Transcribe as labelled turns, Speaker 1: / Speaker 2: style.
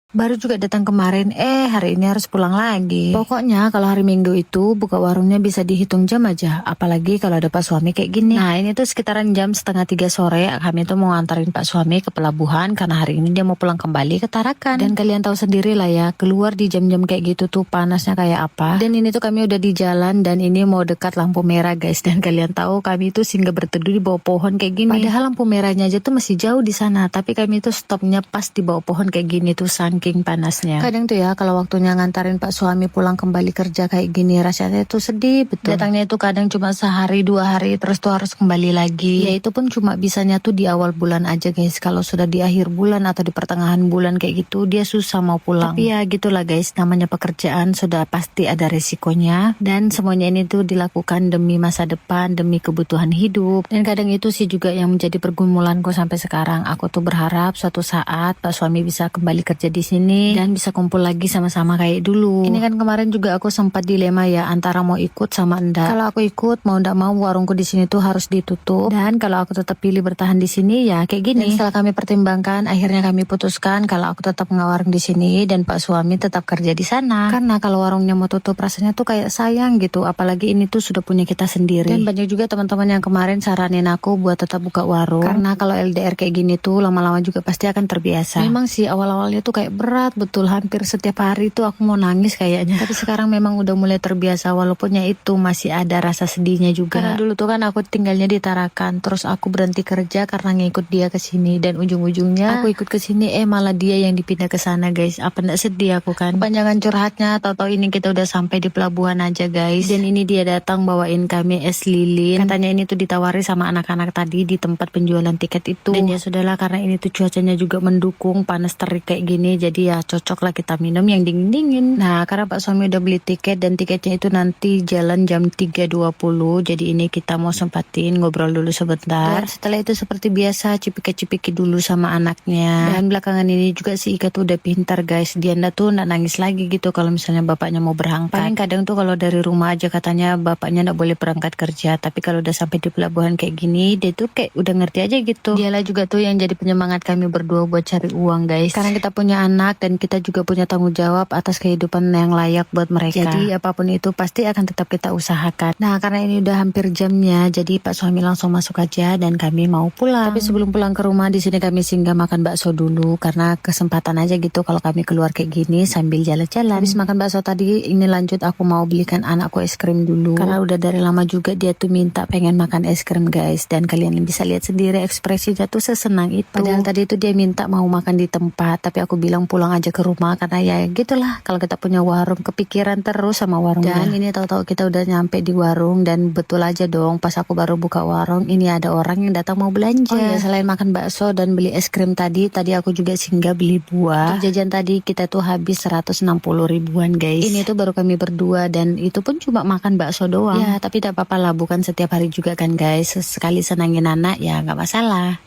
Speaker 1: Baru juga datang kemarin, hari ini harus pulang lagi. Pokoknya kalau hari Minggu itu buka warungnya bisa dihitung jam aja. Apalagi kalau ada Pak suami kayak gini. Nah ini tuh sekitaran jam 2:30 sore. Kami tuh mau ngantarin Pak suami ke pelabuhan karena hari ini dia mau pulang kembali ke Tarakan. Dan kalian tahu sendiri lah ya, keluar di jam-jam kayak gitu tuh panasnya kayak apa. Dan ini tuh kami udah di jalan dan ini mau dekat lampu merah guys. Dan kalian tahu kami tuh singgah berteduh di bawah pohon kayak gini. Padahal lampu merahnya aja tuh masih jauh di sana. Tapi kami tuh stopnya pas di bawah pohon kayak gini tuh saking panasnya. Kadang tuh ya kalau waktunya ngantarin Pak suami pulang kembali kerja kayak gini rasanya tuh sedih betul. Datangnya itu kadang cuma sehari 2 hari terus tuh harus kembali lagi. Ya itu pun cuma bisanya tuh di awal bulan aja guys. Kalau sudah di akhir bulan atau di pertengahan bulan kayak gitu dia susah mau pulang. Tapi ya gitulah guys, namanya pekerjaan sudah pasti ada resikonya. Dan semuanya ini tuh dilakukan demi masa depan, demi kebutuhan hidup. Dan kadang itu sih juga yang menjadi pergumulanku sampai sekarang. Aku tuh berharap suatu saat Pak suami bisa kembali kerja di sini dan bisa kumpul lagi sama-sama kayak dulu. Ini kan kemarin juga aku sempat dilema ya antara mau ikut sama enggak. Kalau aku ikut mau ndak mau warungku di sini tuh harus ditutup. Dan kalau aku tetap pilih bertahan di sini ya kayak gini. Dan setelah kami pertimbangkan akhirnya kami putuskan kalau aku tetap ngewarung di sini dan Pak suami tetap kerja di sana. Karena kalau warungnya mau tutup rasanya tuh kayak sayang gitu. Apalagi ini tuh sudah punya kita sendiri. Dan banyak juga teman-teman yang kemarin saranin aku buat tetap buka warung. Karena kalau LDR kayak gini tuh lama-lama juga pasti akan terbiasa. Memang sih awal-awalnya tuh kayak berat betul, hampir setiap hari tuh aku mau nangis kayaknya. Tapi sekarang memang udah mulai terbiasa walaupun ya itu masih ada rasa sedihnya juga. Karena dulu tuh kan aku tinggalnya di Tarakan, terus aku berhenti kerja karena ngikut dia ke sini dan ujung-ujungnya aku ikut ke sini malah dia yang dipindah ke sana guys. Apa enggak sedih aku kan? Panjangan curhatnya tahu-tahu ini kita udah sampai di pelabuhan aja guys. Dan ini dia datang bawain kami es lilin. Katanya ini tuh ditawari sama anak-anak tadi di tempat penjualan tiket itu. Dan ya sudahlah karena ini tuh cuacanya juga mendukung, panas terik kayak gini jadi ya cocok lah kita minum yang dingin-dingin. Nah karena Pak suami udah beli tiket dan tiketnya itu nanti jalan jam 3.20, jadi ini kita mau sempatin ngobrol dulu sebentar. Dan setelah itu seperti biasa cipika-cipiki dulu sama anaknya. Dan belakangan ini juga si Ika tuh udah pintar guys, dia tuh nggak nangis lagi gitu kalau misalnya bapaknya mau berangkat. Paling kadang tuh kalau dari rumah aja katanya bapaknya nggak boleh berangkat kerja, tapi kalau udah sampai di pelabuhan kayak gini dia tuh kayak udah ngerti aja gitu. Dialah juga tuh yang jadi penyemangat kami berdua buat cari uang guys, karena kita punya anak dan kita juga punya tanggung jawab atas kehidupan yang layak buat mereka. Jadi apapun itu pasti akan tetap kita usahakan. Nah karena ini udah hampir jamnya, jadi Pak suami langsung masuk aja dan kami mau pulang. Tapi sebelum pulang ke rumah di sini kami singgah makan bakso dulu karena kesempatan aja gitu kalau kami keluar kayak gini sambil jalan-jalan. Habis makan bakso tadi ini lanjut aku mau belikan anakku es krim dulu karena udah dari lama juga dia tuh minta pengen makan es krim guys. Dan kalian bisa lihat sendiri ekspresinya tuh sesenang itu. Padahal tadi itu dia minta mau makan di tempat, tapi aku bilang pulang aja ke rumah karena ya gitulah kalau kita punya warung kepikiran terus sama warungnya. Dan ini tahu-tahu kita udah nyampe di warung dan betul aja dong pas aku baru buka warung ini ada orang yang datang mau belanja. Oh ya selain makan bakso dan beli es krim tadi aku juga singgah beli buah. Untuk jajan tadi kita tuh habis 160 ribuan guys. Ini tuh baru kami berdua dan itu pun cuma makan bakso doang. Ya tapi tidak apa-apa lah, bukan setiap hari juga kan guys. Sekali senangin anak ya nggak masalah.